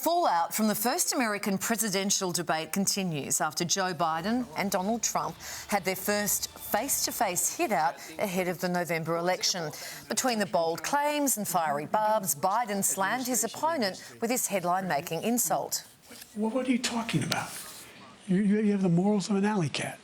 The fallout from the first American presidential debate continues after Joe Biden and Donald Trump had their first face-to-face hit-out ahead of the November election. Between the bold claims and fiery barbs, Biden slammed his opponent with his headline-making insult. Well, what are you talking about? You have the morals of an alley cat.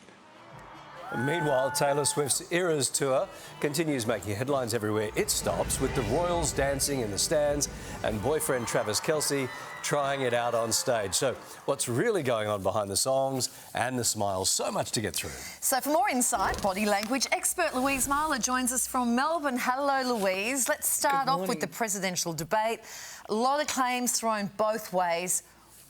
Meanwhile, Taylor Swift's Eras tour continues making headlines everywhere it stops, with the royals dancing in the stands and boyfriend Travis Kelce trying it out on stage. So what's really going on behind the songs and the smiles? So much to get through. So for more insight, body language expert Louise Mahler joins us from Melbourne. Hello, Louise. Let's start off with the presidential debate. A lot of claims thrown both ways.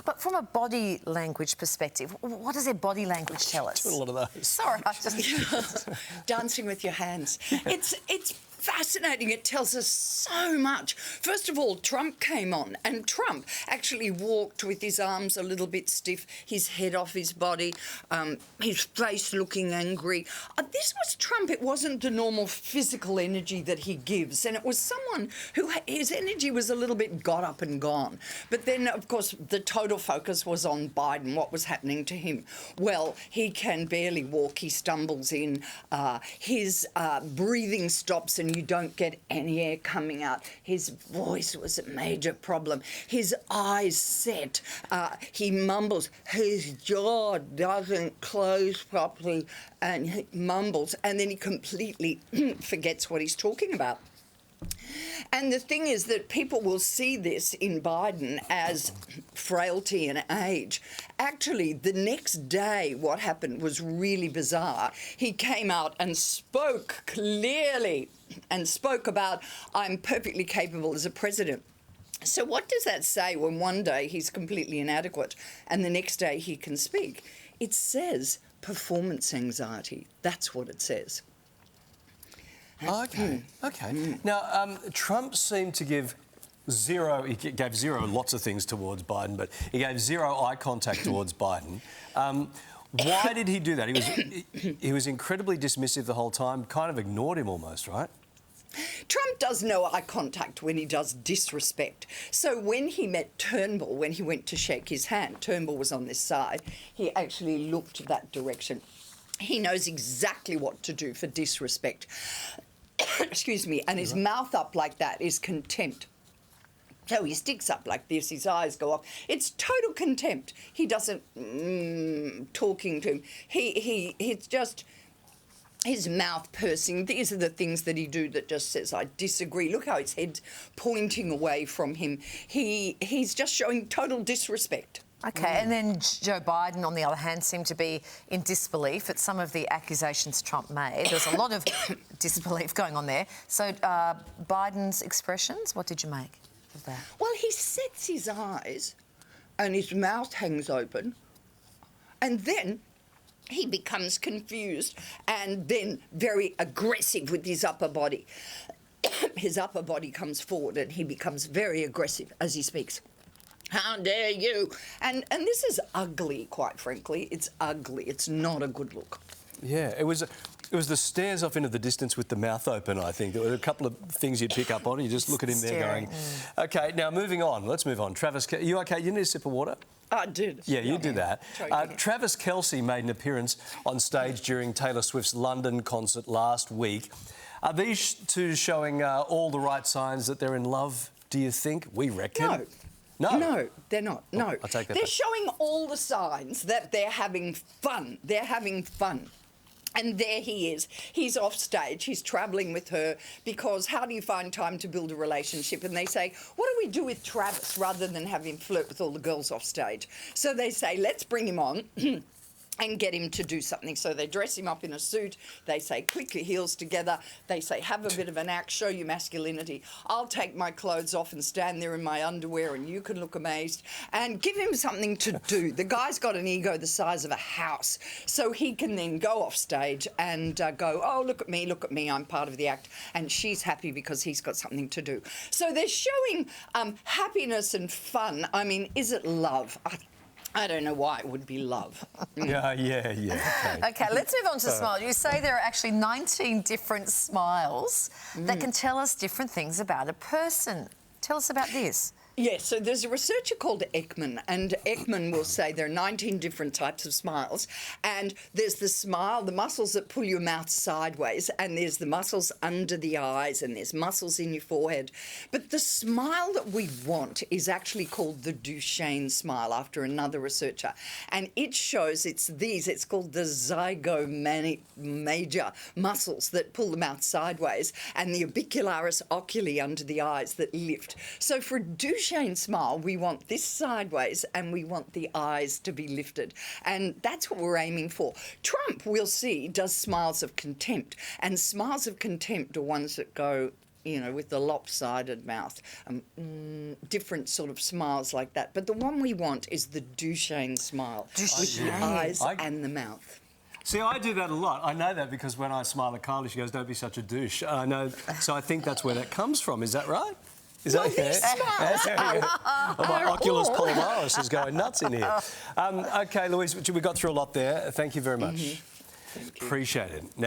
But from a body language perspective, what does their body language tell us? Doing a lot of those. Sorry, I just... Dancing with your hands. It's fascinating. It tells us so much. First of all, Trump came on, and Trump actually walked with his arms a little bit stiff, his head off his body, his face looking angry. This was Trump. It wasn't the normal physical energy that he gives, and it was someone who his energy was a little bit got up and gone. But then, of course, the total focus was on Biden. What was happening to him? Well, he can barely walk. He stumbles in. His breathing stops and you don't get any air coming out. His voice was a major problem. His eyes set. He mumbles. His jaw doesn't close properly, and he mumbles, and then he completely forgets what he's talking about. And the thing is that people will see this in Biden as frailty and age. Actually, the next day, what happened was really bizarre. He came out and spoke clearly and spoke about, I'm perfectly capable as a president. So what does that say when one day he's completely inadequate and the next day he can speak? It says performance anxiety. That's what it says. Okay. Now, Trump seemed to give zero, he gave zero lots of things towards Biden, but he gave zero eye contact towards Biden. Why did he do that? He was incredibly dismissive the whole time, kind of ignored him almost, right? Trump does no eye contact when he does disrespect. So when he met Turnbull, when he went to shake his hand, Turnbull was on this side, he actually looked that direction. He knows exactly what to do for disrespect. Excuse me. And his mouth up like that is contempt. So he sticks up like this, his eyes go up. It's total contempt. He doesn't talking to him. It's just his mouth pursing. These are the things that he do that just says, I disagree. Look how his head's pointing away from him. He's just showing total disrespect. OK, and then Joe Biden, on the other hand, seemed to be in disbelief at some of the accusations Trump made. There was a lot of disbelief going on there. So Biden's expressions, what did you make of that? Well, he sets his eyes and his mouth hangs open, and then he becomes confused and then very aggressive with his upper body. His upper body comes forward and he becomes very aggressive as he speaks. How dare you? And this is ugly, quite frankly. It's ugly. It's not a good look. Yeah, it was the stares off into the distance with the mouth open, I think. There were a couple of things you'd pick up on. You just look at him there going... OK, now moving on. Let's move on. Travis, are you OK? You need a sip of water? I did. Yeah, you do that. Travis Kelce made an appearance on stage during Taylor Swift's London concert last week. Are these two showing all the right signs that they're in love, do you think? We reckon. No, they're not. No. I'll take that they're back. showing all the signs that they're having fun. They're having fun. And there he is. He's off stage. He's travelling with her because how do you find time to build a relationship? And they say, what do we do with Travis rather than have him flirt with all the girls off stage? So they say, let's bring him on and get him to do something. So they dress him up in a suit. They say, click your heels together. They say, have a bit of an act, show your masculinity. I'll take my clothes off and stand there in my underwear and you can look amazed. And give him something to do. The guy's got an ego the size of a house. So he can then go off stage and go, oh, look at me, I'm part of the act. And she's happy because he's got something to do. So they're showing happiness and fun. I mean, is it love? I don't know why it would be love. Yeah. OK, let's move on to smile. You say there are actually 19 different smiles that can tell us different things about a person. Tell us about this. Yes, so there's a researcher called Ekman, and Ekman will say there are 19 different types of smiles, and there's the smile, the muscles that pull your mouth sideways, and there's the muscles under the eyes, and there's muscles in your forehead. But the smile that we want is actually called the Duchenne smile, after another researcher, and it shows it's called the zygomajor muscles that pull the mouth sideways, and the orbicularis oculi under the eyes that lift. So for a Duchenne smile, we want this sideways and we want the eyes to be lifted. And that's what we're aiming for. Trump, we'll see, does smiles of contempt. And smiles of contempt are ones that go, you know, with the lopsided mouth, different sort of smiles like that. But the one we want is the Duchenne smile, with the eyes and the mouth. See, I do that a lot. I know that because when I smile at Kylie, she goes, "Don't be such a douche." I know, so I think that's where that comes from. Is that right? Is that my Oculus Polaris is going nuts in here. OK, Louise, we got through a lot there. Thank you very much. Appreciate it. Now.